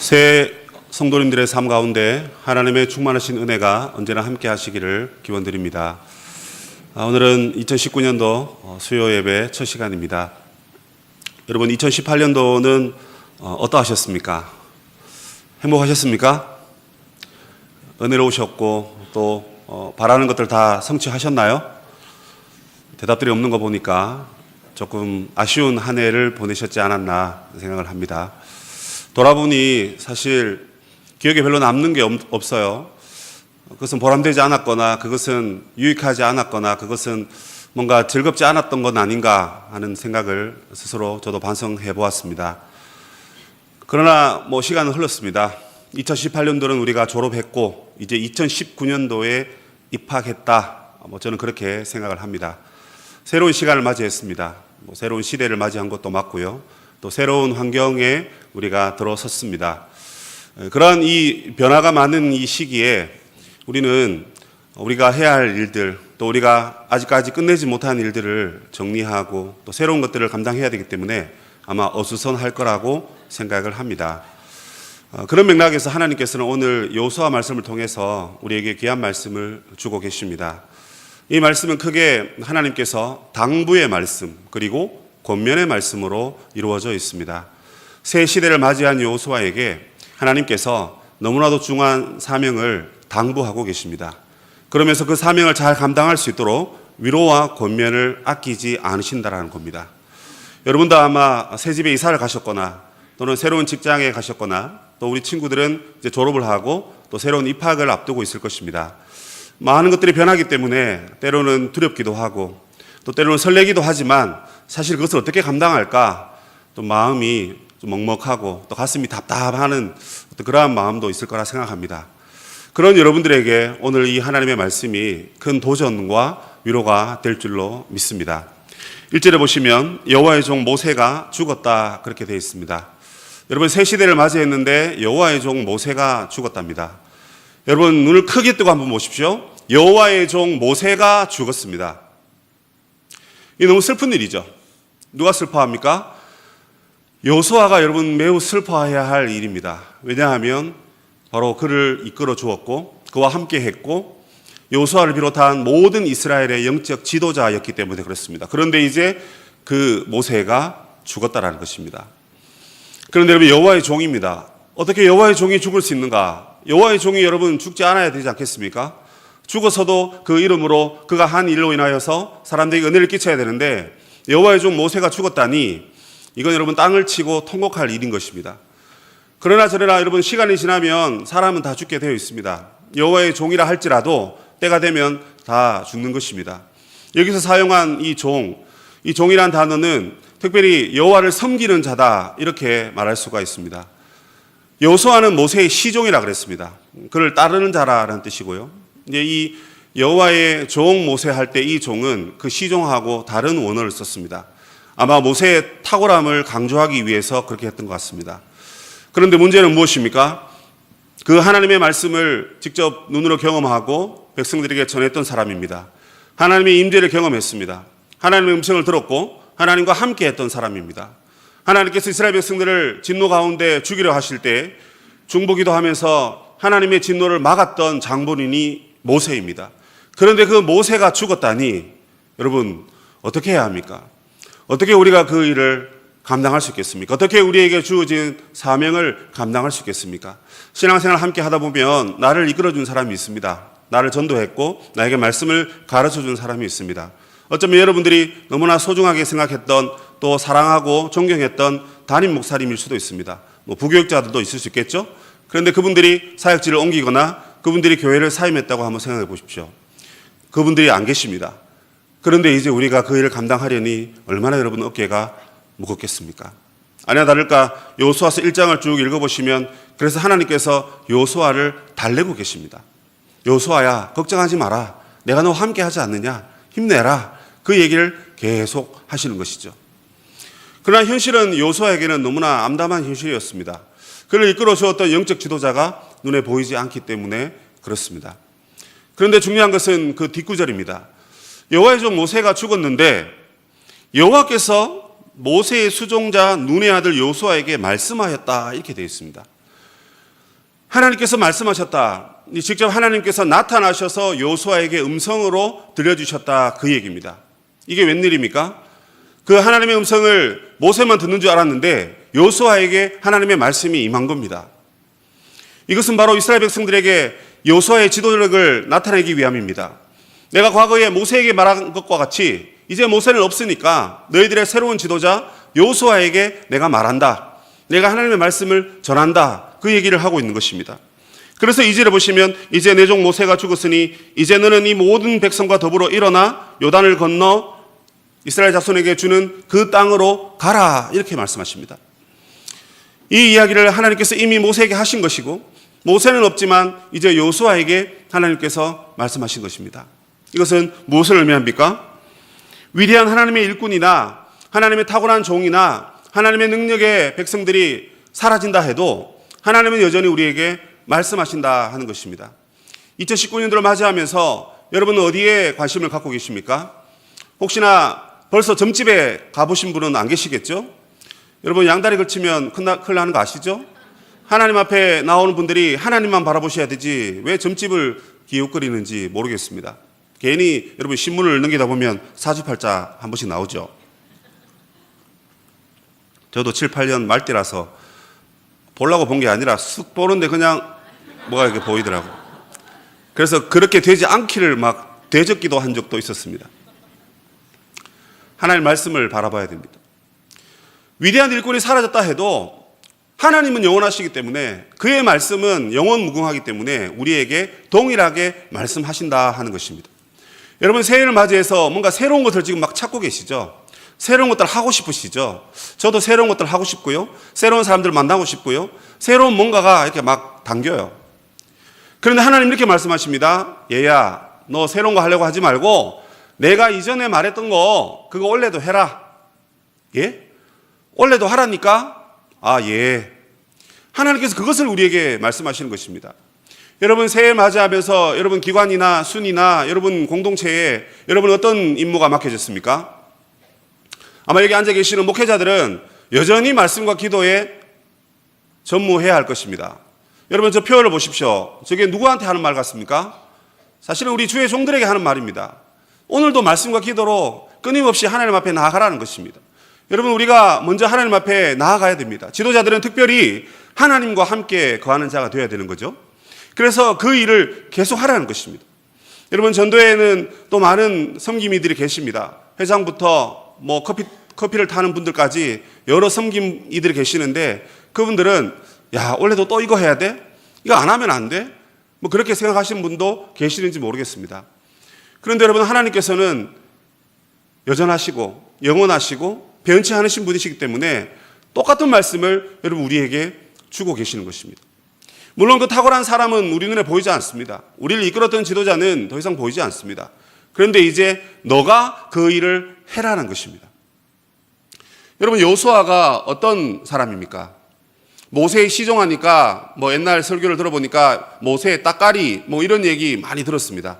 새 성도님들의 삶 가운데 하나님의 충만하신 은혜가 언제나 함께 하시기를 기원드립니다. 오늘은 2019년도 수요 예배 첫 시간입니다. 여러분 2018년도는 어떠하셨습니까? 행복하셨습니까? 은혜로우셨고 또 바라는 것들 다 성취하셨나요? 대답들이 없는 거 보니까 조금 아쉬운 한 해를 보내셨지 않았나 생각을 합니다. 돌아보니 사실 기억에 별로 남는 게 없어요. 그것은 보람되지 않았거나 그것은 유익하지 않았거나 그것은 뭔가 즐겁지 않았던 건 아닌가 하는 생각을 스스로 저도 반성해 보았습니다. 그러나 시간은 흘렀습니다. 2018년도는 우리가 졸업했고 이제 2019년도에 입학했다. 저는 그렇게 생각을 합니다. 새로운 시간을 맞이했습니다. 새로운 시대를 맞이한 것도 맞고요. 또 새로운 환경에 우리가 들어섰습니다. 그러한 이 변화가 많은 이 시기에 우리는 우리가 해야 할 일들, 또 우리가 아직까지 끝내지 못한 일들을 정리하고 또 새로운 것들을 감당해야 되기 때문에 아마 어수선할 거라고 생각을 합니다. 그런 맥락에서 하나님께서는 오늘 여호수아 말씀을 통해서 우리에게 귀한 말씀을 주고 계십니다. 이 말씀은 크게 하나님께서 당부의 말씀 그리고 권면의 말씀으로 이루어져 있습니다. 새 시대를 맞이한 여호수아에게 하나님께서 너무나도 중요한 사명을 당부하고 계십니다. 그러면서 그 사명을 잘 감당할 수 있도록 위로와 권면을 아끼지 않으신다라는 겁니다. 여러분도 아마 새 집에 이사를 가셨거나 또는 새로운 직장에 가셨거나 또 우리 친구들은 이제 졸업을 하고 또 새로운 입학을 앞두고 있을 것입니다. 많은 것들이 변하기 때문에 때로는 두렵기도 하고 또 때로는 설레기도 하지만 사실 그것을 어떻게 감당할까 또 마음이 좀 먹먹하고 또 가슴이 답답하는 어떤 그러한 마음도 있을 거라 생각합니다. 그런 여러분들에게 오늘 이 하나님의 말씀이 큰 도전과 위로가 될 줄로 믿습니다. 1절에 보시면 여호와의 종 모세가 죽었다 그렇게 되어 있습니다. 여러분 새 시대를 맞이했는데 여호와의 종 모세가 죽었답니다. 여러분 눈을 크게 뜨고 한번 보십시오. 여호와의 종 모세가 죽었습니다. 이 너무 슬픈 일이죠. 누가 슬퍼합니까? 여호수아가 여러분 매우 슬퍼해야 할 일입니다. 왜냐하면 바로 그를 이끌어 주었고 그와 함께 했고 여호수아를 비롯한 모든 이스라엘의 영적 지도자였기 때문에 그렇습니다. 그런데 이제 그 모세가 죽었다라는 것입니다. 그런데 여러분 여호와의 종입니다. 어떻게 여호와의 종이 죽을 수 있는가? 여호와의 종이 여러분 죽지 않아야 되지 않겠습니까? 죽어서도 그 이름으로 그가 한 일로 인하여서 사람들에게 은혜를 끼쳐야 되는데 여호와의 종 모세가 죽었다니 이건 여러분 땅을 치고 통곡할 일인 것입니다. 그러나 저러나 여러분 시간이 지나면 사람은 다 죽게 되어 있습니다. 여호와의 종이라 할지라도 때가 되면 다 죽는 것입니다. 여기서 사용한 이 종이란 단어는 특별히 여호와를 섬기는 자다 이렇게 말할 수가 있습니다. 여호수아는 모세의 시종이라 그랬습니다. 그를 따르는 자라는 뜻이고요. 이제 이 여호와의 종 모세 할 때 이 종은 그 시종하고 다른 원어를 썼습니다. 아마 모세의 탁월함을 강조하기 위해서 그렇게 했던 것 같습니다. 그런데 문제는 무엇입니까? 그 하나님의 말씀을 직접 눈으로 경험하고 백성들에게 전했던 사람입니다. 하나님의 임재를 경험했습니다. 하나님의 음성을 들었고 하나님과 함께 했던 사람입니다. 하나님께서 이스라엘 백성들을 진노 가운데 죽이려 하실 때 중보기도 하면서 하나님의 진노를 막았던 장본인이 모세입니다. 그런데 그 모세가 죽었다니 여러분 어떻게 해야 합니까? 어떻게 우리가 그 일을 감당할 수 있겠습니까? 어떻게 우리에게 주어진 사명을 감당할 수 있겠습니까? 신앙생활 함께 하다 보면 나를 이끌어준 사람이 있습니다. 나를 전도했고 나에게 말씀을 가르쳐준 사람이 있습니다. 어쩌면 여러분들이 너무나 소중하게 생각했던 또 사랑하고 존경했던 담임 목사님일 수도 있습니다. 부교육자들도 있을 수 있겠죠? 그런데 그분들이 사역지를 옮기거나 그분들이 교회를 사임했다고 한번 생각해 보십시오. 그분들이 안 계십니다. 그런데 이제 우리가 그 일을 감당하려니 얼마나 여러분 어깨가 무겁겠습니까? 아니나 다를까 여호수아서 1장을 쭉 읽어보시면 그래서 하나님께서 여호수아를 달래고 계십니다. 여호수아야 걱정하지 마라. 내가 너와 함께 하지 않느냐. 힘내라. 그 얘기를 계속 하시는 것이죠. 그러나 현실은 여호수아에게는 너무나 암담한 현실이었습니다. 그를 이끌어 주었던 영적 지도자가 눈에 보이지 않기 때문에 그렇습니다. 그런데 중요한 것은 그 뒷구절입니다. 여호와의 종 모세가 죽었는데 여호와께서 모세의 수종자 눈의 아들 여호수아에게 말씀하였다 이렇게 되어 있습니다. 하나님께서 말씀하셨다. 직접 하나님께서 나타나셔서 여호수아에게 음성으로 들려주셨다. 그 얘기입니다. 이게 웬일입니까? 그 하나님의 음성을 모세만 듣는 줄 알았는데 여호수아에게 하나님의 말씀이 임한 겁니다. 이것은 바로 이스라엘 백성들에게 여호수아의 지도력을 나타내기 위함입니다. 내가 과거에 모세에게 말한 것과 같이 이제 모세는 없으니까 너희들의 새로운 지도자 여호수아에게 내가 말한다. 내가 하나님의 말씀을 전한다. 그 얘기를 하고 있는 것입니다. 그래서 2절에 보시면 이제 내 종 모세가 죽었으니 이제 너는 이 모든 백성과 더불어 일어나 요단을 건너 이스라엘 자손에게 주는 그 땅으로 가라. 이렇게 말씀하십니다. 이 이야기를 하나님께서 이미 모세에게 하신 것이고 모세는 없지만 이제 여호수아에게 하나님께서 말씀하신 것입니다. 이것은 무엇을 의미합니까? 위대한 하나님의 일꾼이나 하나님의 탁월한 종이나 하나님의 능력의 백성들이 사라진다 해도 하나님은 여전히 우리에게 말씀하신다 하는 것입니다. 2019년도를 맞이하면서 여러분은 어디에 관심을 갖고 계십니까? 혹시나 벌써 점집에 가보신 분은 안 계시겠죠? 여러분 양다리 걸치면 큰일 나는 거 아시죠? 하나님 앞에 나오는 분들이 하나님만 바라보셔야 되지 왜 점집을 기웃거리는지 모르겠습니다. 괜히 여러분 신문을 넘기다 보면 사주팔자 한 번씩 나오죠. 저도 7, 8년 말띠라서 보려고 본 게 아니라 쑥 보는데 그냥 뭐가 이렇게 보이더라고. 그래서 그렇게 되지 않기를 막 되적기도 한 적도 있었습니다. 하나님의 말씀을 바라봐야 됩니다. 위대한 일꾼이 사라졌다 해도 하나님은 영원하시기 때문에 그의 말씀은 영원무궁하기 때문에 우리에게 동일하게 말씀하신다 하는 것입니다. 여러분 새해를 맞이해서 뭔가 새로운 것을 지금 막 찾고 계시죠? 새로운 것들 하고 싶으시죠? 저도 새로운 것들 하고 싶고요. 새로운 사람들 만나고 싶고요. 새로운 뭔가가 이렇게 막 당겨요. 그런데 하나님 이렇게 말씀하십니다. 얘야, 너 새로운 거 하려고 하지 말고 내가 이전에 말했던 거 그거 원래도 해라. 예? 원래도 하라니까? 아, 예. 하나님께서 그것을 우리에게 말씀하시는 것입니다. 여러분 새해 맞이하면서 여러분 기관이나 순이나 여러분 공동체에 여러분 어떤 임무가 맡겨졌습니까? 아마 여기 앉아 계시는 목회자들은 여전히 말씀과 기도에 전무해야 할 것입니다. 여러분 저 표를 보십시오. 저게 누구한테 하는 말 같습니까? 사실은 우리 주의 종들에게 하는 말입니다. 오늘도 말씀과 기도로 끊임없이 하나님 앞에 나아가라는 것입니다. 여러분 우리가 먼저 하나님 앞에 나아가야 됩니다. 지도자들은 특별히 하나님과 함께 거하는 자가 되어야 되는 거죠. 그래서 그 일을 계속 하라는 것입니다. 여러분 전도회에는 또 많은 섬김이들이 계십니다. 회장부터 뭐 커피를 타는 분들까지 여러 섬김이들이 계시는데 그분들은 야 원래도 또 이거 해야 돼? 이거 안 하면 안 돼? 뭐 그렇게 생각하시는 분도 계시는지 모르겠습니다. 그런데 여러분 하나님께서는 여전하시고 영원하시고 변치 않으신 분이시기 때문에 똑같은 말씀을 여러분 우리에게 주고 계시는 것입니다. 물론 그 탁월한 사람은 우리 눈에 보이지 않습니다. 우리를 이끌었던 지도자는 더 이상 보이지 않습니다. 그런데 이제 너가 그 일을 해라는 것입니다. 여러분 여호수아가 어떤 사람입니까? 모세의 시종하니까 뭐 옛날 설교를 들어보니까 모세의 따까리 뭐 이런 얘기 많이 들었습니다.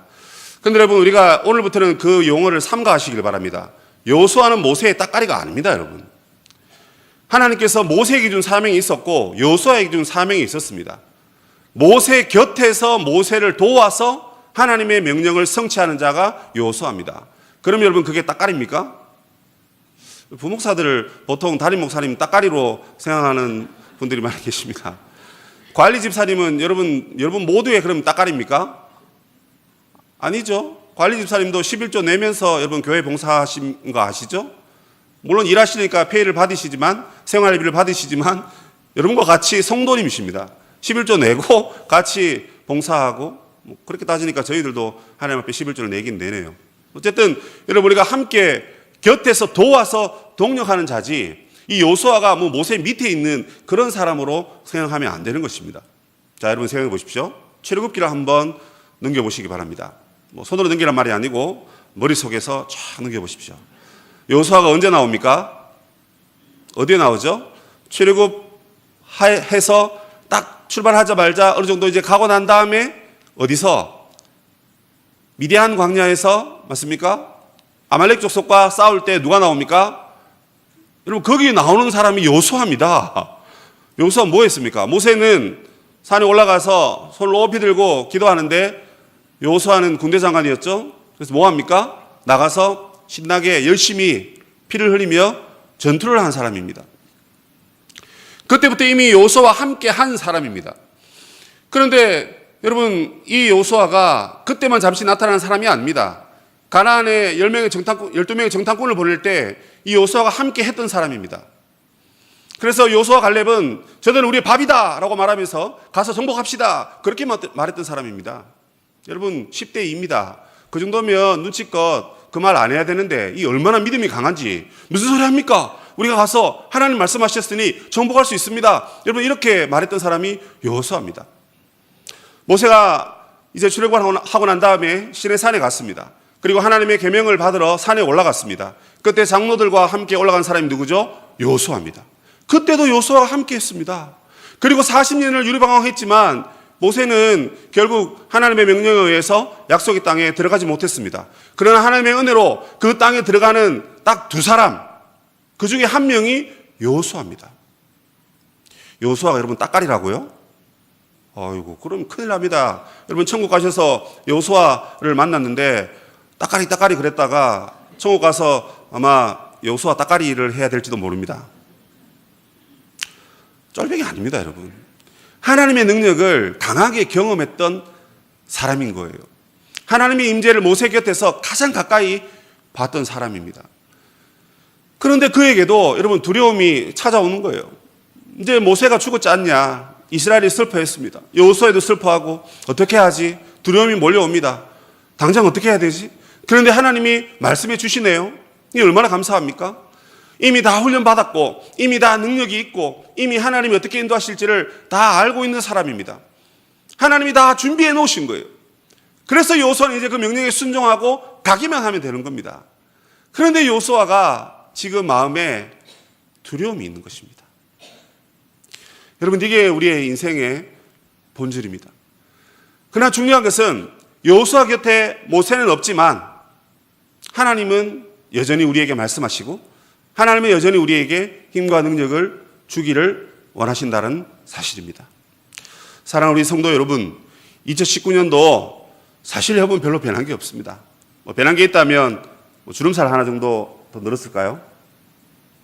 그런데 여러분 우리가 오늘부터는 그 용어를 삼가하시길 바랍니다. 여호수아는 모세의 따까리가 아닙니다, 여러분. 하나님께서 모세에게 준 사명이 있었고 여호수아에게 준 사명이 있었습니다. 모세 곁에서 모세를 도와서 하나님의 명령을 성취하는 자가 여호수아입니다. 그럼 여러분 그게 따까리입니까? 부목사들을 보통 담임 목사님 따까리로 생각하는 분들이 많이 계십니다. 관리 집사님은 여러분 모두의 그럼 따까리입니까? 아니죠. 관리 집사님도 11조 내면서 여러분 교회 봉사하신 거 아시죠? 물론 일하시니까 페이를 받으시지만 생활비를 받으시지만 여러분과 같이 성도님이십니다. 11조 내고 같이 봉사하고 뭐 그렇게 따지니까 저희들도 하나님 앞에 11조를 내긴 내네요. 어쨌든 여러분 우리가 함께 곁에서 도와서 동력하는 자지 이 여호수아가 뭐 모세 밑에 있는 그런 사람으로 생각하면 안 되는 것입니다. 자 여러분 생각해 보십시오. 출애굽기를 한번 넘겨보시기 바랍니다. 뭐 손으로 넘기란 말이 아니고 머릿속에서 쫙 넘겨보십시오. 여호수아가 언제 나옵니까? 어디에 나오죠? 출애굽해서 딱 출발하자마자 어느 정도 이제 가고 난 다음에 어디서? 미디안 광야에서 맞습니까? 아말렉 족속과 싸울 때 누가 나옵니까? 여러분 거기 나오는 사람이 여호수아입니다. 여호수아 뭐 했습니까? 모세는 산에 올라가서 손을 높이 들고 기도하는데 여호수아는 군대 장관이었죠. 그래서 뭐 합니까? 나가서 신나게 열심히 피를 흘리며 전투를 한 사람입니다. 그때부터 이미 여호수아와 함께 한 사람입니다. 그런데 여러분, 이 여호수아가 그때만 잠시 나타나는 사람이 아닙니다. 가나안에 12명의 정탐꾼을 보낼 때 이 여호수아가 함께 했던 사람입니다. 그래서 여호수아 갈렙은 저들은 우리의 밥이다 라고 말하면서 가서 정복합시다 그렇게 말했던 사람입니다. 여러분, 10대2입니다. 그 정도면 눈치껏 그 말 안 해야 되는데 이 얼마나 믿음이 강한지, 무슨 소리 합니까? 우리가 가서 하나님 말씀하셨으니 정복할 수 있습니다. 여러분, 이렇게 말했던 사람이 여호수아입니다. 모세가 이제 출애굽하고 난 다음에 시내산에 갔습니다. 그리고 하나님의 계명을 받으러 산에 올라갔습니다. 그때 장로들과 함께 올라간 사람이 누구죠? 여호수아입니다. 그때도 여호수아와 함께 했습니다. 그리고 40년을 유리방황했지만 모세는 결국 하나님의 명령에 의해서 약속의 땅에 들어가지 못했습니다. 그러나 하나님의 은혜로 그 땅에 들어가는 딱 두 사람, 그 중에 한 명이 여호수아입니다. 여호수아가 여러분 따까리라고요? 아이고, 그럼 큰일 납니다. 여러분, 천국 가셔서 여호수아를 만났는데 따까리 그랬다가 천국 가서 아마 여호수아 따까리를 해야 될지도 모릅니다. 쫄병이 아닙니다, 여러분. 하나님의 능력을 강하게 경험했던 사람인 거예요. 하나님의 임재를 모세 곁에서 가장 가까이 봤던 사람입니다. 그런데 그에게도 여러분 두려움이 찾아오는 거예요. 이제 모세가 죽었지 않냐, 이스라엘이 슬퍼했습니다. 여호수아도 슬퍼하고 어떻게 하지? 두려움이 몰려옵니다. 당장 어떻게 해야 되지? 그런데 하나님이 말씀해 주시네요. 이게 얼마나 감사합니까? 이미 다 훈련받았고 이미 다 능력이 있고 이미 하나님이 어떻게 인도하실지를 다 알고 있는 사람입니다. 하나님이 다 준비해 놓으신 거예요. 그래서 여호수아는 이제 그 명령에 순종하고 가기만 하면 되는 겁니다. 그런데 여호수아가 지금 마음에 두려움이 있는 것입니다. 여러분, 이게 우리의 인생의 본질입니다. 그러나 중요한 것은 여호수아 곁에 모세는 없지만 하나님은 여전히 우리에게 말씀하시고 하나님은 여전히 우리에게 힘과 능력을 주기를 원하신다는 사실입니다. 사랑하는 우리 성도 여러분, 2019년도 사실 여러분 별로 변한 게 없습니다. 변한 게 있다면 주름살 하나 정도 더 늘었을까요?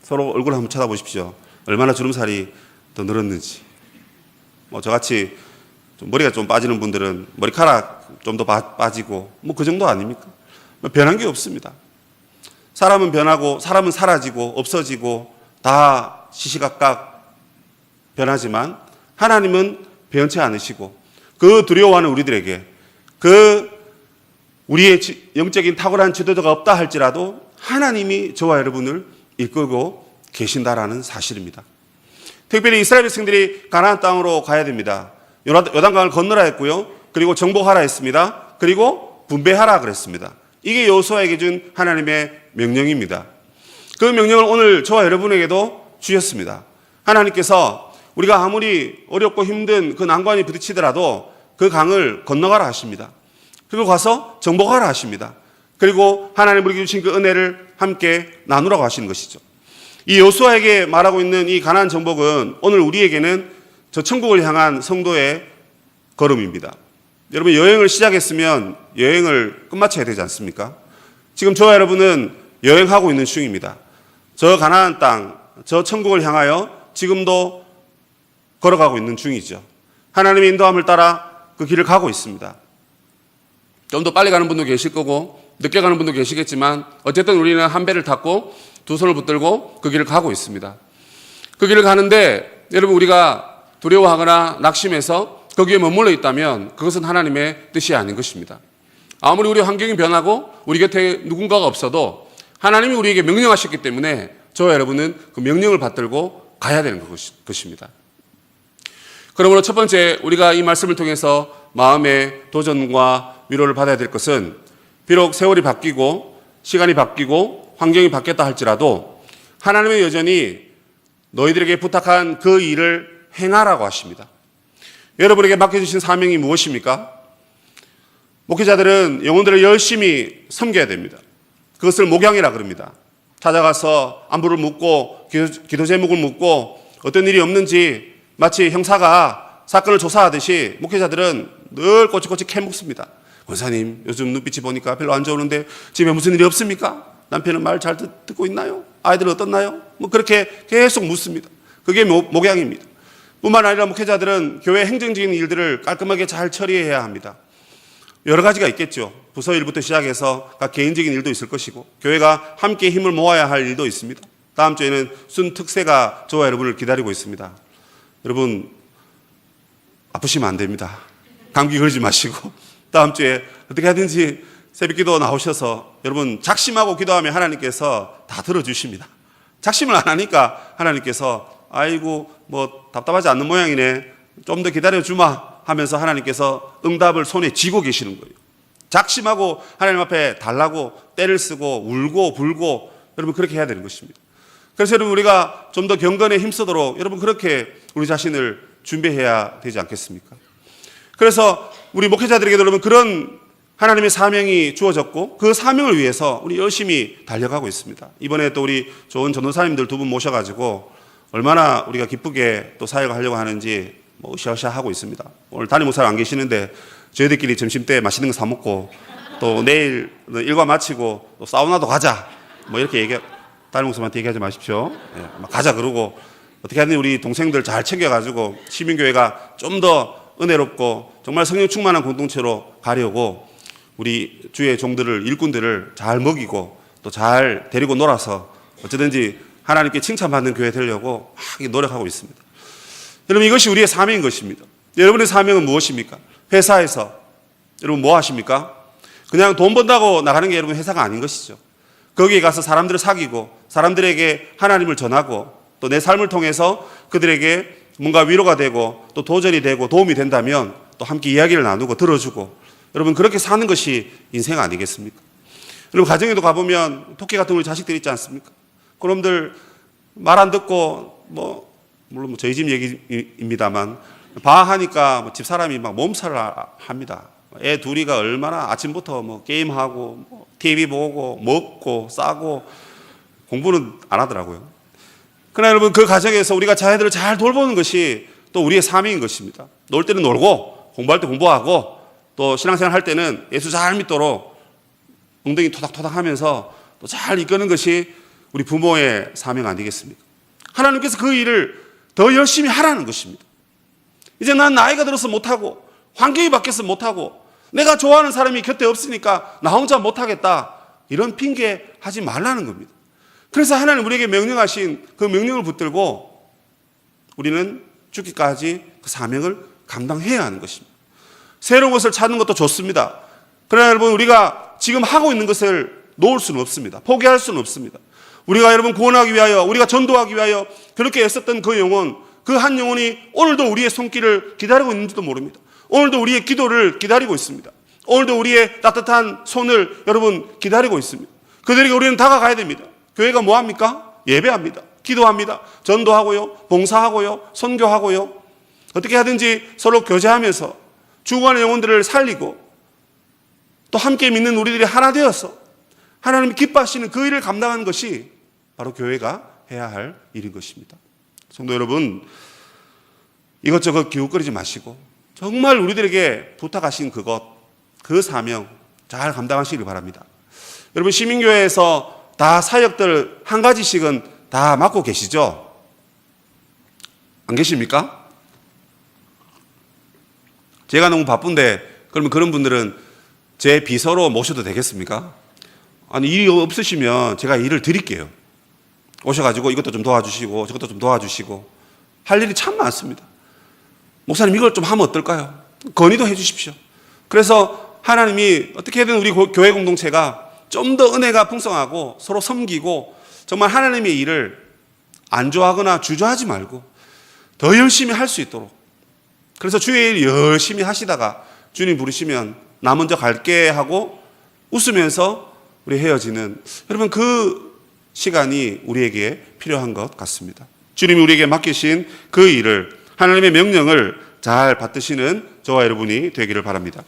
서로 얼굴 한번 쳐다보십시오. 얼마나 주름살이 더 늘었는지. 저같이 머리가 좀 빠지는 분들은 머리카락 좀 더 빠지고 그 정도 아닙니까? 변한 게 없습니다. 사람은 변하고 사람은 사라지고 없어지고 다 시시각각 변하지만 하나님은 변치 않으시고 그 두려워하는 우리들에게 그 우리의 영적인 탁월한 지도자가 없다 할지라도 하나님이 저와 여러분을 이끌고 계신다라는 사실입니다. 특별히 이스라엘 백성들이 가나안 땅으로 가야 됩니다. 요단강을 건너라 했고요. 그리고 정복하라 했습니다. 그리고 분배하라 그랬습니다. 이게 여호수아에게 준 하나님의 명령입니다. 그 명령을 오늘 저와 여러분에게도 주셨습니다. 하나님께서 우리가 아무리 어렵고 힘든 그 난관이 부딪히더라도 그 강을 건너가라 하십니다. 그리고 가서 정복하라 하십니다. 그리고 하나님 우리에게 주신 그 은혜를 함께 나누라고 하시는 것이죠. 이 여호수아에게 말하고 있는 이 가나안 정복은 오늘 우리에게는 저 천국을 향한 성도의 걸음입니다. 여러분, 여행을 시작했으면 여행을 끝마쳐야 되지 않습니까? 지금 저와 여러분은 여행하고 있는 중입니다. 저 가나안 땅, 저 천국을 향하여 지금도 걸어가고 있는 중이죠. 하나님의 인도함을 따라 그 길을 가고 있습니다. 좀 더 빨리 가는 분도 계실 거고 늦게 가는 분도 계시겠지만 어쨌든 우리는 한 배를 탔고 두 손을 붙들고 그 길을 가고 있습니다. 그 길을 가는데 여러분, 우리가 두려워하거나 낙심해서 거기에 머물러 있다면 그것은 하나님의 뜻이 아닌 것입니다. 아무리 우리 환경이 변하고 우리 곁에 누군가가 없어도 하나님이 우리에게 명령하셨기 때문에 저와 여러분은 그 명령을 받들고 가야 되는 것입니다. 그러므로 첫 번째, 우리가 이 말씀을 통해서 마음의 도전과 위로를 받아야 될 것은 비록 세월이 바뀌고 시간이 바뀌고 환경이 바뀌었다 할지라도 하나님은 여전히 너희들에게 부탁한 그 일을 행하라고 하십니다. 여러분에게 맡겨주신 사명이 무엇입니까? 목회자들은 영혼들을 열심히 섬겨야 됩니다. 그것을 목양이라 그럽니다. 찾아가서 안부를 묻고 기도 제목을 묻고 어떤 일이 없는지 마치 형사가 사건을 조사하듯이 목회자들은 늘 꼬치꼬치 캐묻습니다. 권사님, 요즘 눈빛이 보니까 별로 안 좋은데 집에 무슨 일이 없습니까? 남편은 말 잘 듣고 있나요? 아이들은 어떻나요? 뭐 그렇게 계속 묻습니다. 그게 목양입니다. 뿐만 아니라 목회자들은 교회 행정적인 일들을 깔끔하게 잘 처리해야 합니다. 여러 가지가 있겠죠. 부서 일부터 시작해서 각 개인적인 일도 있을 것이고 교회가 함께 힘을 모아야 할 일도 있습니다. 다음 주에는 순특세가 저와 여러분을 기다리고 있습니다. 여러분 아프시면 안 됩니다. 감기 걸지 마시고 다음 주에 어떻게 하든지 새벽기도 나오셔서 여러분 작심하고 기도하면 하나님께서 다 들어주십니다. 작심을 안 하니까 하나님께서 아이고 뭐 답답하지 않는 모양이네, 좀 더 기다려주마 하면서 하나님께서 응답을 손에 쥐고 계시는 거예요. 작심하고 하나님 앞에 달라고 때를 쓰고 울고 불고 여러분 그렇게 해야 되는 것입니다. 그래서 여러분 우리가 좀 더 경건에 힘쓰도록 여러분 그렇게 우리 자신을 준비해야 되지 않겠습니까? 그래서 우리 목회자들에게도 여러분 그런 하나님의 사명이 주어졌고 그 사명을 위해서 우리 열심히 달려가고 있습니다. 이번에 또 우리 좋은 전도사님들 두 분 모셔가지고 얼마나 우리가 기쁘게 또 사역을 하려고 하는지 뭐 으쌰으쌰 하고 있습니다. 오늘 담임 목사님 안 계시는데 저희들끼리 점심 때 맛있는 거 사 먹고 또 내일 일과 마치고 또 사우나도 가자 뭐 이렇게 담임 목사님한테 얘기하지 마십시오. 예, 가자 그러고 어떻게 하든 우리 동생들 잘 챙겨가지고 시민교회가 좀 더 은혜롭고 정말 성령 충만한 공동체로 가려고 우리 주의 종들을 일꾼들을 잘 먹이고 또 잘 데리고 놀아서 어쩌든지 하나님께 칭찬받는 교회 되려고 막 노력하고 있습니다. 여러분 이것이 우리의 사명인 것입니다. 여러분의 사명은 무엇입니까? 회사에서 여러분 뭐 하십니까? 그냥 돈 번다고 나가는 게 여러분 회사가 아닌 것이죠. 거기에 가서 사람들을 사귀고 사람들에게 하나님을 전하고 또 내 삶을 통해서 그들에게 뭔가 위로가 되고 또 도전이 되고 도움이 된다면 또 함께 이야기를 나누고 들어주고 여러분 그렇게 사는 것이 인생 아니겠습니까? 여러분 가정에도 가보면 토끼 같은 우리 자식들 있지 않습니까? 그놈들 말 안 듣고 뭐 물론 저희 집 얘기입니다만 방학하니까 뭐 집사람이 막 몸살을 합니다. 애 둘이가 얼마나 아침부터 뭐 게임하고 뭐 TV 보고 먹고 싸고 공부는 안 하더라고요. 그러나 여러분 그 가정에서 우리가 자녀들을 잘 돌보는 것이 또 우리의 사명인 것입니다. 놀 때는 놀고 공부할 때 공부하고 또 신앙생활 할 때는 예수 잘 믿도록 엉덩이 토닥토닥 하면서 또 잘 이끄는 것이 우리 부모의 사명 아니겠습니까? 하나님께서 그 일을 더 열심히 하라는 것입니다. 이제 난 나이가 들어서 못하고 환경이 바뀌어서 못하고 내가 좋아하는 사람이 곁에 없으니까 나 혼자 못하겠다 이런 핑계 하지 말라는 겁니다. 그래서 하나님 우리에게 명령하신 그 명령을 붙들고 우리는 죽기까지 그 사명을 감당해야 하는 것입니다. 새로운 것을 찾는 것도 좋습니다. 그러나 여러분 우리가 지금 하고 있는 것을 놓을 수는 없습니다. 포기할 수는 없습니다. 우리가 여러분 구원하기 위하여 우리가 전도하기 위하여 그렇게 애썼던 그 영혼, 그 한 영혼이 오늘도 우리의 손길을 기다리고 있는지도 모릅니다. 오늘도 우리의 기도를 기다리고 있습니다. 오늘도 우리의 따뜻한 손을 여러분 기다리고 있습니다. 그들에게 우리는 다가가야 됩니다. 교회가 뭐합니까? 예배합니다. 기도합니다. 전도하고요. 봉사하고요. 선교하고요. 어떻게 하든지 서로 교제하면서 죽어가는 영혼들을 살리고 또 함께 믿는 우리들이 하나 되어서 하나님이 기뻐하시는 그 일을 감당하는 것이 바로 교회가 해야 할 일인 것입니다. 성도 여러분, 이것저것 기웃거리지 마시고 정말 우리들에게 부탁하신 그것, 그 사명 잘 감당하시길 바랍니다. 여러분 시민교회에서 다 사역들 한 가지씩은 다 맡고 계시죠? 안 계십니까? 제가 너무 바쁜데 그러면 그런 분들은 제 비서로 모셔도 되겠습니까? 아니 일이 없으시면 제가 일을 드릴게요. 오셔가지고 이것도 좀 도와주시고 저것도 좀 도와주시고 할 일이 참 많습니다. 목사님 이걸 좀 하면 어떨까요? 건의도 해 주십시오. 그래서 하나님이 어떻게든 우리 교회 공동체가 좀 더 은혜가 풍성하고 서로 섬기고 정말 하나님의 일을 안주하거나 주저하지 말고 더 열심히 할 수 있도록, 그래서 주의 일 열심히 하시다가 주님 부르시면 나 먼저 갈게 하고 웃으면서 우리 헤어지는 여러분 그 시간이 우리에게 필요한 것 같습니다. 주님이 우리에게 맡기신 그 일을, 하나님의 명령을 잘 받드시는 저와 여러분이 되기를 바랍니다.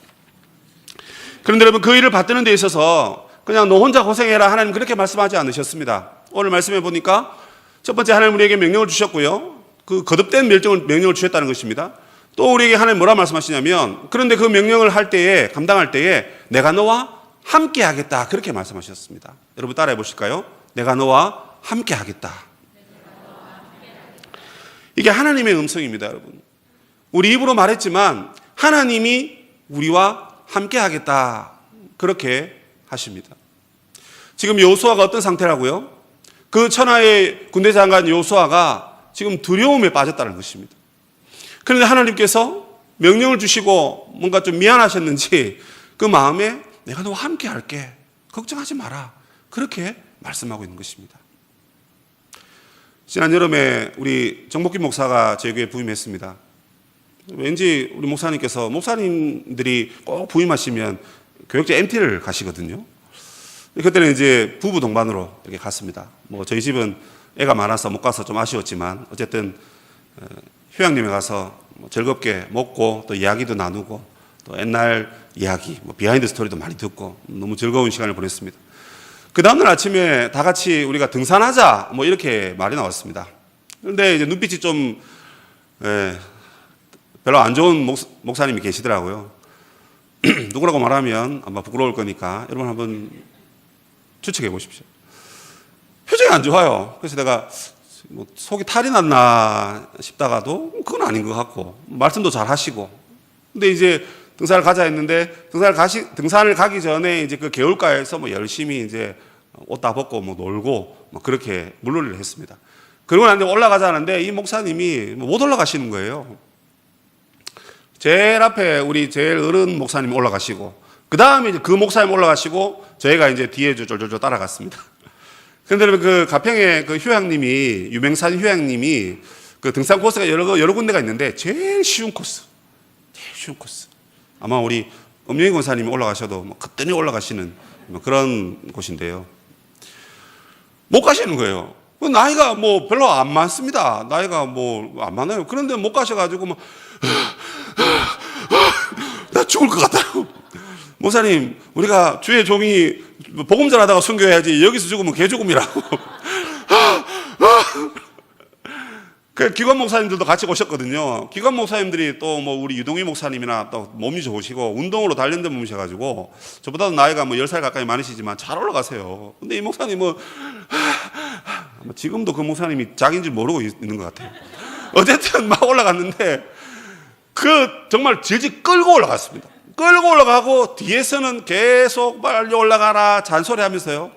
그런데 여러분 그 일을 받드는 데 있어서 그냥 너 혼자 고생해라 하나님 그렇게 말씀하지 않으셨습니다. 오늘 말씀해 보니까 첫 번째 하나님 우리에게 명령을 주셨고요. 그 거듭된 명령을 주셨다는 것입니다. 또 우리에게 하나님 뭐라 말씀하시냐면, 그런데 그 명령을 할 때에, 감당할 때에 내가 너와 함께 하겠다, 그렇게 말씀하셨습니다. 여러분 따라해 보실까요? 내가 너와 함께 하겠다. 이게 하나님의 음성입니다, 여러분. 우리 입으로 말했지만 하나님이 우리와 함께 하겠다, 그렇게 하십니다. 지금 여호수아가 어떤 상태라고요? 그 천하의 군대 장관 여호수아가 지금 두려움에 빠졌다는 것입니다. 그런데 하나님께서 명령을 주시고 뭔가 좀 미안하셨는지 그 마음에 내가 너와 함께 할게, 걱정하지 마라, 그렇게 말씀하고 있는 것입니다. 지난 여름에 우리 정복기 목사가 저희 교회에 부임했습니다. 왠지 우리 목사님께서, 목사님들이 꼭 부임하시면 교역제 MT를 가시거든요. 그때는 이제 부부 동반으로 이렇게 갔습니다. 뭐 저희 집은 애가 많아서 못 가서 좀 아쉬웠지만 어쨌든 휴양림에 가서 즐겁게 먹고 또 이야기도 나누고 또 옛날 이야기, 뭐 비하인드 스토리도 많이 듣고 너무 즐거운 시간을 보냈습니다. 그 다음날 아침에 다 같이 우리가 등산하자, 뭐 이렇게 말이 나왔습니다. 그런데 이제 눈빛이 좀 별로 안 좋은 목사님이 계시더라고요. 누구라고 말하면 아마 부끄러울 거니까 여러분 한번 추측해 보십시오. 표정이 안 좋아요. 그래서 내가 뭐 속이 탈이 났나 싶다가도 그건 아닌 것 같고, 말씀도 잘 하시고. 근데 이제 등산을 가자 했는데 등산을 가기 전에 이제 그 개울가에서 뭐 열심히 이제 옷 다 벗고 뭐 놀고 뭐 그렇게 물놀이를 했습니다. 그러고 났는데 올라가자는데 이 목사님이 못 올라가시는 거예요. 제일 앞에 우리 제일 어른 목사님이 올라가시고, 그 다음에 이제 그 목사님 올라가시고, 저희가 이제 뒤에 쫄쫄쫄 따라갔습니다. 그런데 그 가평의 그 휴양님이, 유명산 휴양님이 그 등산 코스가 여러 군데가 있는데 제일 쉬운 코스. 아마 우리 엄영희 권사님이 올라가셔도 뭐 그때는 올라가시는 뭐 그런 곳인데요. 못 가시는 거예요. 나이가 뭐 별로 안 많습니다. 나이가 뭐 안 많아요. 그런데 못 가셔가지고 막 나 죽을 것 같아요. 목사님, 우리가 주의 종이 복음 전하다가 순교해야지 여기서 죽으면 개죽음이라고. 그 기관 목사님들도 같이 오셨거든요. 기관 목사님들이 또 뭐 우리 유동희 목사님이나 또 몸이 좋으시고 운동으로 단련된 몸이셔가지고 저보다도 나이가 뭐 10살 가까이 많으시지만 잘 올라가세요. 근데 이 목사님은 지금도 그 목사님이 자기인 줄 모르고 있는 것 같아요. 어쨌든 막 올라갔는데 그 정말 질질 끌고 올라갔습니다. 끌고 올라가고 뒤에서는 계속 빨리 올라가라 잔소리하면서요.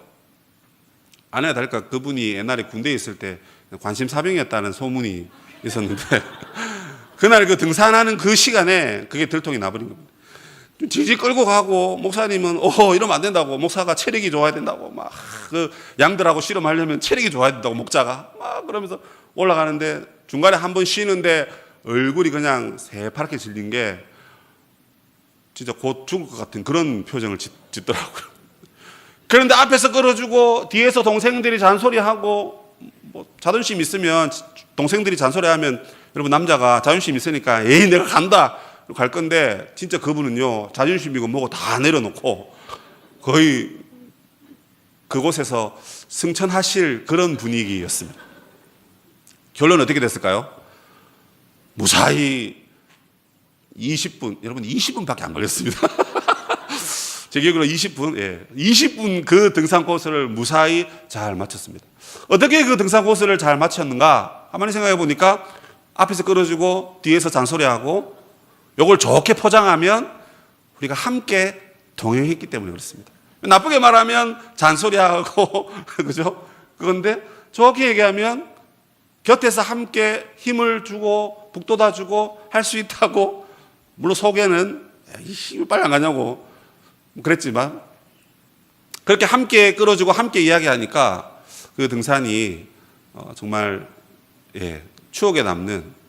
아내가 다를까 그분이 옛날에 군대에 있을 때 관심사병이었다는 소문이 있었는데 그날 그 등산하는 그 시간에 그게 들통이 나버린 겁니다. 질질 끌고 가고, 목사님은 이러면 안 된다고, 목사가 체력이 좋아야 된다고, 막 그 양들하고 씨름하려면 체력이 좋아야 된다고, 목자가 막 그러면서 올라가는데 중간에 한 번 쉬는데 얼굴이 그냥 새파랗게 질린 게 진짜 곧 죽을 것 같은 그런 표정을 짓더라고요. 그런데 앞에서 끌어주고 뒤에서 동생들이 잔소리하고, 뭐 자존심 있으면 동생들이 잔소리하면 여러분 남자가 자존심 있으니까 에이 내가 간다 갈 건데, 진짜 그분은요 자존심이고 뭐고 다 내려놓고 거의 그곳에서 승천하실 그런 분위기였습니다. 결론은 어떻게 됐을까요? 무사히 20분, 여러분 20분밖에 안 걸렸습니다. 제 기억으로 20분 그 등산 코스를 무사히 잘 마쳤습니다. 어떻게 그 등산 코스를 잘 마쳤는가? 가만히 생각해 보니까 앞에서 끌어주고 뒤에서 잔소리하고, 이걸 좋게 포장하면 우리가 함께 동행했기 때문에 그렇습니다. 나쁘게 말하면 잔소리하고 그죠? 그런데 좋게 얘기하면 곁에서 함께 힘을 주고 북돋아주고 할 수 있다고. 물론 속에는 이 빨리 안 가냐고 그랬지만 그렇게 함께 끌어주고 함께 이야기하니까 그 등산이 정말 추억에 남는,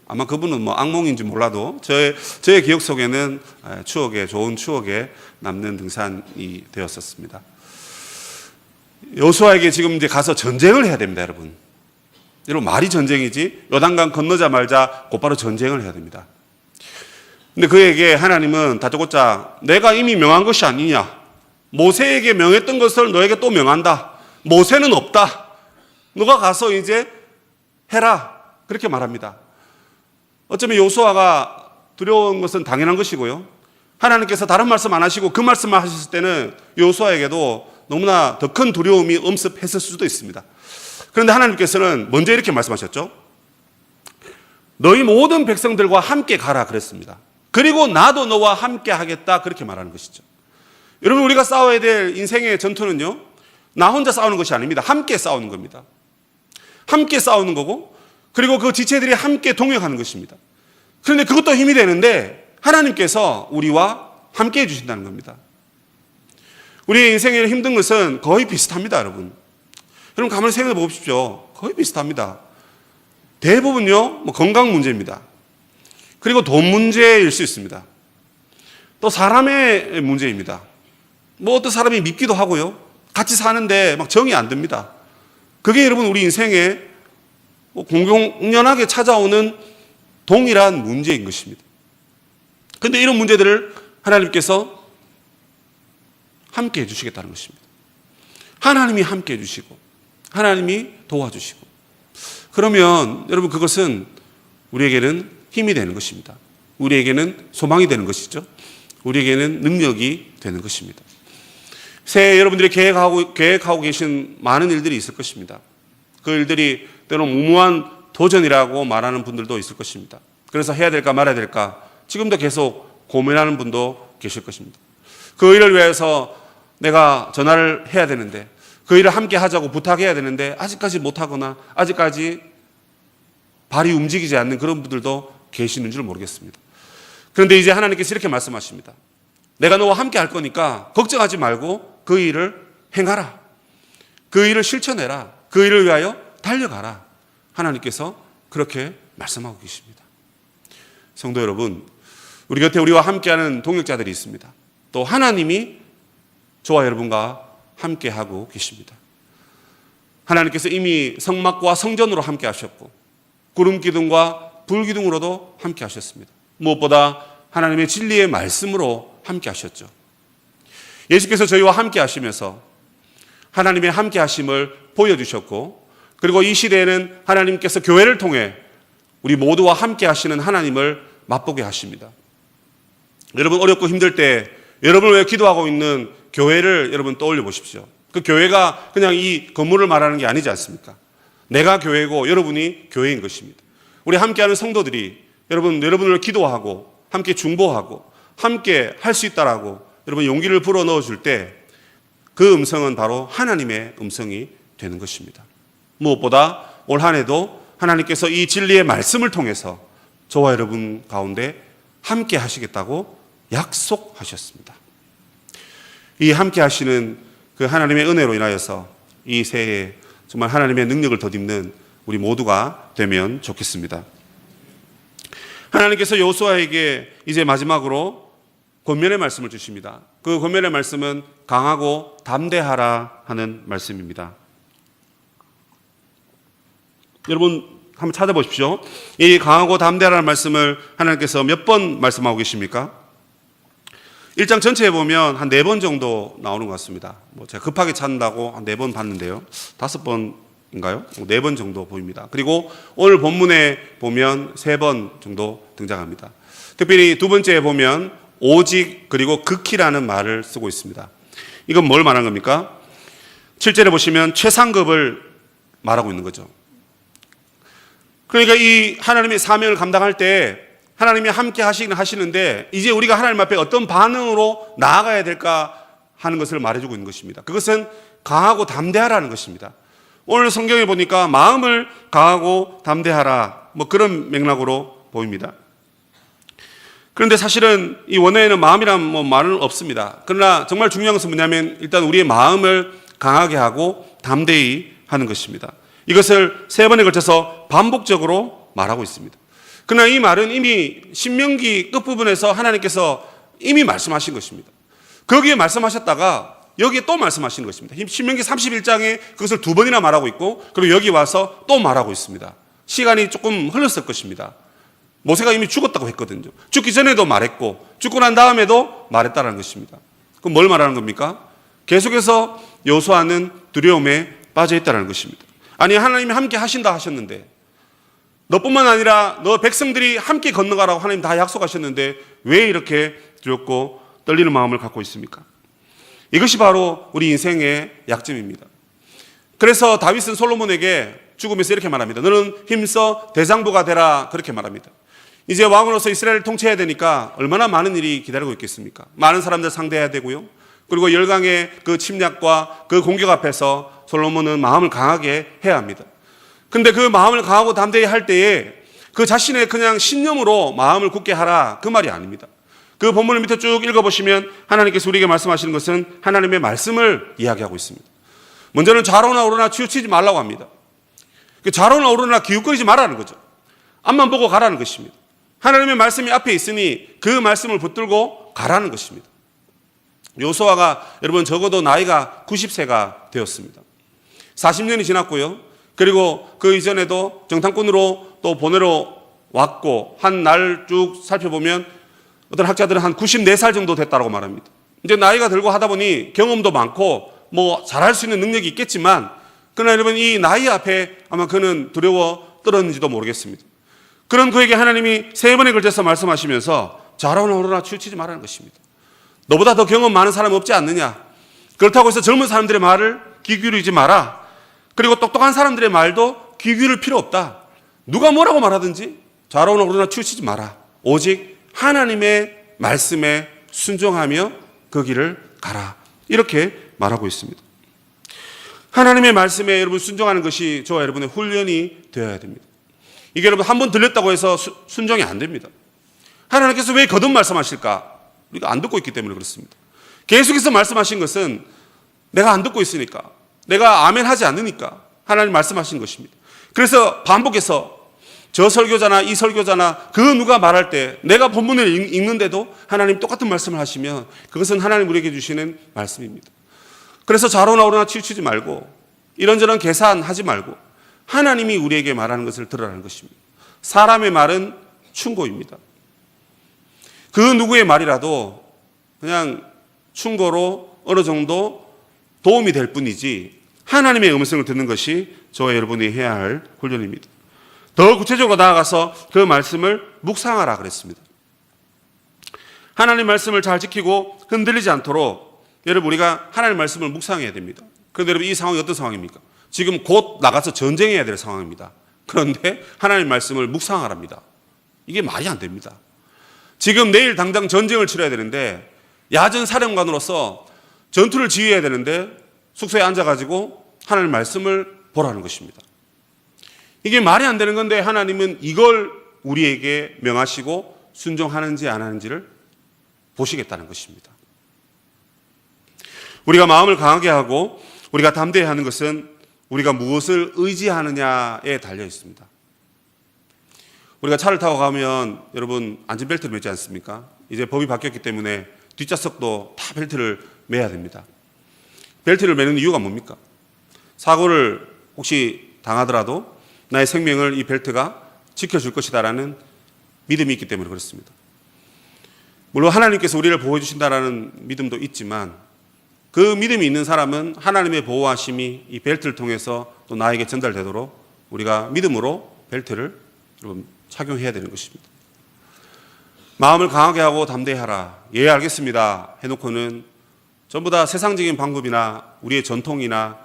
아마 그분은 뭐 악몽인지 몰라도 저의 기억 속에는 좋은 추억에 남는 등산이 되었었습니다. 여호수아에게 지금 이제 가서 전쟁을 해야 됩니다, 여러분. 여러분 말이 전쟁이지 요단강 건너자 말자 곧바로 전쟁을 해야 됩니다. 근데 그에게 하나님은 다짜고짜 내가 이미 명한 것이 아니냐, 모세에게 명했던 것을 너에게 또 명한다, 모세는 없다, 너가 가서 이제 해라, 그렇게 말합니다. 어쩌면 여호수아가 두려운 것은 당연한 것이고요. 하나님께서 다른 말씀 안 하시고 그 말씀만 하셨을 때는 여호수아에게도 너무나 더 큰 두려움이 엄습했을 수도 있습니다. 그런데 하나님께서는 먼저 이렇게 말씀하셨죠. 너희 모든 백성들과 함께 가라 그랬습니다. 그리고 나도 너와 함께 하겠다 그렇게 말하는 것이죠. 여러분, 우리가 싸워야 될 인생의 전투는요, 나 혼자 싸우는 것이 아닙니다. 함께 싸우는 겁니다. 함께 싸우는 거고, 그리고 그 지체들이 함께 동역하는 것입니다. 그런데 그것도 힘이 되는데 하나님께서 우리와 함께 해주신다는 겁니다. 우리의 인생에 힘든 것은 거의 비슷합니다, 여러분. 여러분, 가만히 생각해 보십시오. 거의 비슷합니다. 대부분요, 건강 문제입니다. 그리고 돈 문제일 수 있습니다. 또 사람의 문제입니다. 어떤 사람이 밉기도 하고요. 같이 사는데 막 정이 안 듭니다. 그게 여러분 우리 인생에 공공연하게 찾아오는 동일한 문제인 것입니다. 그런데 이런 문제들을 하나님께서 함께 해주시겠다는 것입니다. 하나님이 함께 해주시고 하나님이 도와주시고, 그러면 여러분 그것은 우리에게는 힘이 되는 것입니다. 우리에게는 소망이 되는 것이죠. 우리에게는 능력이 되는 것입니다. 새해 여러분들이 계획하고 계신 많은 일들이 있을 것입니다. 그 일들이 때로는 무모한 도전이라고 말하는 분들도 있을 것입니다. 그래서 해야 될까 말아야 될까 지금도 계속 고민하는 분도 계실 것입니다. 그 일을 위해서 내가 전화를 해야 되는데, 그 일을 함께 하자고 부탁해야 되는데 아직까지 못하거나 아직까지 발이 움직이지 않는 그런 분들도 계시는 줄 모르겠습니다. 그런데 이제 하나님께서 이렇게 말씀하십니다. 내가 너와 함께 할 거니까 걱정하지 말고 그 일을 행하라. 그 일을 실천해라. 그 일을 위하여 달려가라. 하나님께서 그렇게 말씀하고 계십니다. 성도 여러분, 우리 곁에 우리와 함께하는 동역자들이 있습니다. 또 하나님이 저와 여러분과 함께하고 계십니다. 하나님께서 이미 성막과 성전으로 함께 하셨고 구름 기둥과 불 기둥으로도 함께 하셨습니다. 무엇보다 하나님의 진리의 말씀으로 함께 하셨죠. 예수께서 저희와 함께 하시면서 하나님의 함께 하심을 보여주셨고, 그리고 이 시대에는 하나님께서 교회를 통해 우리 모두와 함께 하시는 하나님을 맛보게 하십니다. 여러분, 어렵고 힘들 때 여러분을 위해 기도하고 있는 교회를 여러분 떠올려 보십시오. 그 교회가 그냥 이 건물을 말하는 게 아니지 않습니까? 내가 교회고 여러분이 교회인 것입니다. 우리 함께하는 성도들이 여러분을 기도하고 함께 중보하고 함께 할 수 있다라고 여러분 용기를 불어 넣어줄 때 그 음성은 바로 하나님의 음성이 되는 것입니다. 무엇보다 올 한 해도 하나님께서 이 진리의 말씀을 통해서 저와 여러분 가운데 함께 하시겠다고 약속하셨습니다. 이 함께 하시는 그 하나님의 은혜로 인하여서 이 새해에 정말 하나님의 능력을 덧입는 우리 모두가 되면 좋겠습니다. 하나님께서 여호수아에게 이제 마지막으로 권면의 말씀을 주십니다. 그 권면의 말씀은 강하고 담대하라 하는 말씀입니다. 여러분 한번 찾아보십시오. 이 강하고 담대하라는 말씀을 하나님께서 몇 번 말씀하고 계십니까? 1장 전체에 보면 한 4번 정도 나오는 것 같습니다. 제가 급하게 찾는다고 한 4번 봤는데요. 5번인가요? 4번 정도 보입니다. 그리고 오늘 본문에 보면 3번 정도 등장합니다. 특별히 두 번째에 보면 오직 그리고 극히라는 말을 쓰고 있습니다. 이건 뭘 말하는 겁니까? 7절에 보시면 최상급을 말하고 있는 거죠. 그러니까 이 하나님의 사명을 감당할 때 하나님이 함께 하시는데 이제 우리가 하나님 앞에 어떤 반응으로 나아가야 될까 하는 것을 말해주고 있는 것입니다. 그것은 강하고 담대하라는 것입니다. 오늘 성경에 보니까 마음을 강하고 담대하라 그런 맥락으로 보입니다. 그런데 사실은 이 원어에는 마음이란 말은 없습니다. 그러나 정말 중요한 것은 뭐냐면 일단 우리의 마음을 강하게 하고 담대히 하는 것입니다. 이것을 3번에 걸쳐서 반복적으로 말하고 있습니다. 그러나 이 말은 이미 신명기 끝부분에서 하나님께서 이미 말씀하신 것입니다. 거기에 말씀하셨다가 여기에 또 말씀하시는 것입니다. 신명기 31장에 그것을 2번이나 말하고 있고 그리고 여기 와서 또 말하고 있습니다. 시간이 조금 흘렀을 것입니다. 모세가 이미 죽었다고 했거든요. 죽기 전에도 말했고 죽고 난 다음에도 말했다는 것입니다. 그럼 뭘 말하는 겁니까? 계속해서 여호수아는 두려움에 빠져 있다는 것입니다. 아니 하나님이 함께 하신다 하셨는데 너뿐만 아니라 너 백성들이 함께 건너가라고 하나님 다 약속하셨는데 왜 이렇게 두렵고 떨리는 마음을 갖고 있습니까? 이것이 바로 우리 인생의 약점입니다. 그래서 다윗은 솔로몬에게 죽으면서 이렇게 말합니다. 너는 힘써 대장부가 되라, 그렇게 말합니다. 이제 왕으로서 이스라엘을 통치해야 되니까 얼마나 많은 일이 기다리고 있겠습니까? 많은 사람들 상대해야 되고요. 그리고 열강의 그 침략과 그 공격 앞에서 솔로몬은 마음을 강하게 해야 합니다. 근데 그 마음을 강하고 담대히 할 때에 그 자신의 그냥 신념으로 마음을 굳게 하라, 그 말이 아닙니다. 그 본문을 밑에 쭉 읽어보시면 하나님께서 우리에게 말씀하시는 것은 하나님의 말씀을 이야기하고 있습니다. 먼저는 좌로나 우로나 치우치지 말라고 합니다. 좌로나 우로나 기웃거리지 말라는 거죠. 앞만 보고 가라는 것입니다. 하나님의 말씀이 앞에 있으니 그 말씀을 붙들고 가라는 것입니다. 요수아가 여러분 적어도 나이가 90세가 되었습니다. 40년이 지났고요. 그리고 그 이전에도 정탐꾼으로 또 보내러 왔고 한 날 쭉 살펴보면 어떤 학자들은 한 94살 정도 됐다고 말합니다. 이제 나이가 들고 하다 보니 경험도 많고 뭐 잘할 수 있는 능력이 있겠지만 그러나 여러분 이 나이 앞에 아마 그는 두려워 떨었는지도 모르겠습니다. 그런 그에게 하나님이 3번에 걸쳐서 말씀하시면서 좌로나 우로나 치우치지 말라는 것입니다. 너보다 더 경험 많은 사람 없지 않느냐? 그렇다고 해서 젊은 사람들의 말을 귀 기울이지 마라. 그리고 똑똑한 사람들의 말도 귀 기울일 필요 없다. 누가 뭐라고 말하든지 좌로나 우로나 치우치지 마라. 오직 하나님의 말씀에 순종하며 그 길을 가라. 이렇게 말하고 있습니다. 하나님의 말씀에 여러분 순종하는 것이 저와 여러분의 훈련이 되어야 됩니다. 이게 여러분 한 번 들렸다고 해서 순종이 안 됩니다. 하나님께서 왜 거듭 말씀하실까? 우리가 안 듣고 있기 때문에 그렇습니다. 계속해서 말씀하신 것은 내가 안 듣고 있으니까, 내가 아멘 하지 않으니까 하나님 말씀하신 것입니다. 그래서 반복해서 저 설교자나 이 설교자나 그 누가 말할 때 내가 본문을 읽는데도 하나님 똑같은 말씀을 하시면 그것은 하나님 우리에게 주시는 말씀입니다. 그래서 좌로나 우로나 치우치지 말고 이런저런 계산하지 말고 하나님이 우리에게 말하는 것을 들으라는 것입니다. 사람의 말은 충고입니다. 그 누구의 말이라도 그냥 충고로 어느 정도 도움이 될 뿐이지 하나님의 음성을 듣는 것이 저와 여러분이 해야 할 훈련입니다. 더 구체적으로 나아가서 그 말씀을 묵상하라 그랬습니다. 하나님 말씀을 잘 지키고 흔들리지 않도록 여러분 우리가 하나님 말씀을 묵상해야 됩니다. 그런데 여러분 이 상황이 어떤 상황입니까? 지금 곧 나가서 전쟁해야 될 상황입니다. 그런데 하나님 말씀을 묵상하랍니다. 이게 말이 안 됩니다. 지금 내일 당장 전쟁을 치러야 되는데 야전 사령관으로서 전투를 지휘해야 되는데 숙소에 앉아가지고 하나님 말씀을 보라는 것입니다. 이게 말이 안 되는 건데 하나님은 이걸 우리에게 명하시고 순종하는지 안 하는지를 보시겠다는 것입니다. 우리가 마음을 강하게 하고 우리가 담대히 하는 것은 우리가 무엇을 의지하느냐에 달려 있습니다. 우리가 차를 타고 가면 여러분 안전벨트를 매지 않습니까? 이제 법이 바뀌었기 때문에 뒷좌석도 다 벨트를 매야 됩니다. 벨트를 매는 이유가 뭡니까? 사고를 혹시 당하더라도 나의 생명을 이 벨트가 지켜줄 것이다라는 믿음이 있기 때문에 그렇습니다. 물론 하나님께서 우리를 보호해 주신다라는 믿음도 있지만 그 믿음이 있는 사람은 하나님의 보호하심이 이 벨트를 통해서 또 나에게 전달되도록 우리가 믿음으로 벨트를 여러분 착용해야 되는 것입니다. 마음을 강하게 하고 담대히 하라. 예, 알겠습니다. 해놓고는 전부 다 세상적인 방법이나 우리의 전통이나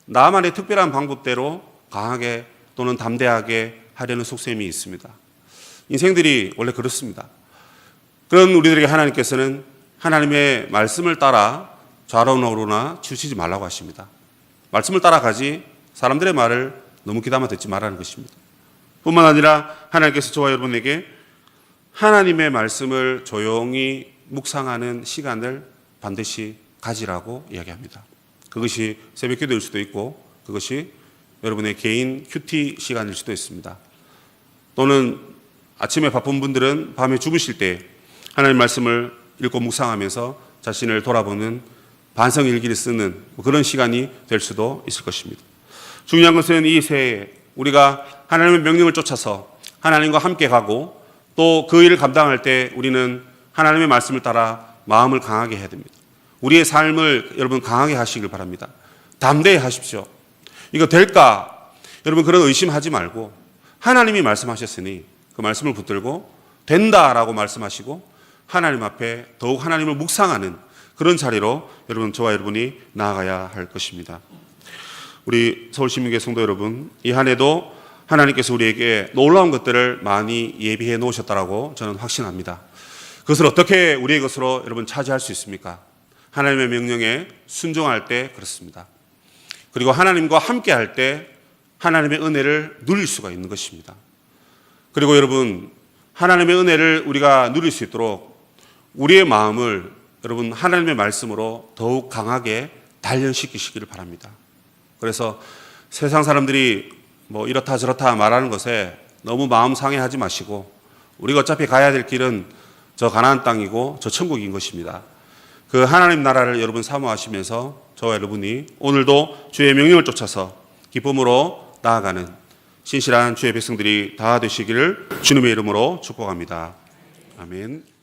나만의 특별한 방법대로 강하게 또는 담대하게 하려는 속셈이 있습니다. 인생들이 원래 그렇습니다. 그런 우리들에게 하나님께서는 하나님의 말씀을 따라 좌로나 우로나 치우치지 말라고 하십니다. 말씀을 따라가지 사람들의 말을 너무 귀담아 듣지 말라는 것입니다. 뿐만 아니라 하나님께서 저와 여러분에게 하나님의 말씀을 조용히 묵상하는 시간을 반드시 가지라고 이야기합니다. 그것이 새벽 기도일 수도 있고 그것이 여러분의 개인 큐티 시간일 수도 있습니다. 또는 아침에 바쁜 분들은 밤에 주무실 때 하나님 말씀을 읽고 묵상하면서 자신을 돌아보는 반성일기를 쓰는 그런 시간이 될 수도 있을 것입니다. 중요한 것은 이 새해 우리가 하나님의 명령을 쫓아서 하나님과 함께 가고 또 그 일을 감당할 때 우리는 하나님의 말씀을 따라 마음을 강하게 해야 됩니다. 우리의 삶을 여러분 강하게 하시길 바랍니다. 담대히 하십시오. 이거 될까? 여러분 그런 의심하지 말고 하나님이 말씀하셨으니 그 말씀을 붙들고 된다라고 말씀하시고 하나님 앞에 더욱 하나님을 묵상하는 그런 자리로 여러분, 저와 여러분이 나아가야 할 것입니다. 우리 서울시민교회 성도 여러분, 이 한 해도 하나님께서 우리에게 놀라운 것들을 많이 예비해 놓으셨다라고 저는 확신합니다. 그것을 어떻게 우리의 것으로 여러분 차지할 수 있습니까? 하나님의 명령에 순종할 때 그렇습니다. 그리고 하나님과 함께 할 때 하나님의 은혜를 누릴 수가 있는 것입니다. 그리고 여러분, 하나님의 은혜를 우리가 누릴 수 있도록 우리의 마음을 여러분 하나님의 말씀으로 더욱 강하게 단련시키시기를 바랍니다. 그래서 세상 사람들이 뭐 이렇다 저렇다 말하는 것에 너무 마음 상해하지 마시고, 우리가 어차피 가야 될 길은 저 가나안 땅이고 저 천국인 것입니다. 그 하나님 나라를 여러분 사모하시면서 저와 여러분이 오늘도 주의 명령을 쫓아서 기쁨으로 나아가는 신실한 주의 백성들이 다 되시기를 주님의 이름으로 축복합니다. 아멘.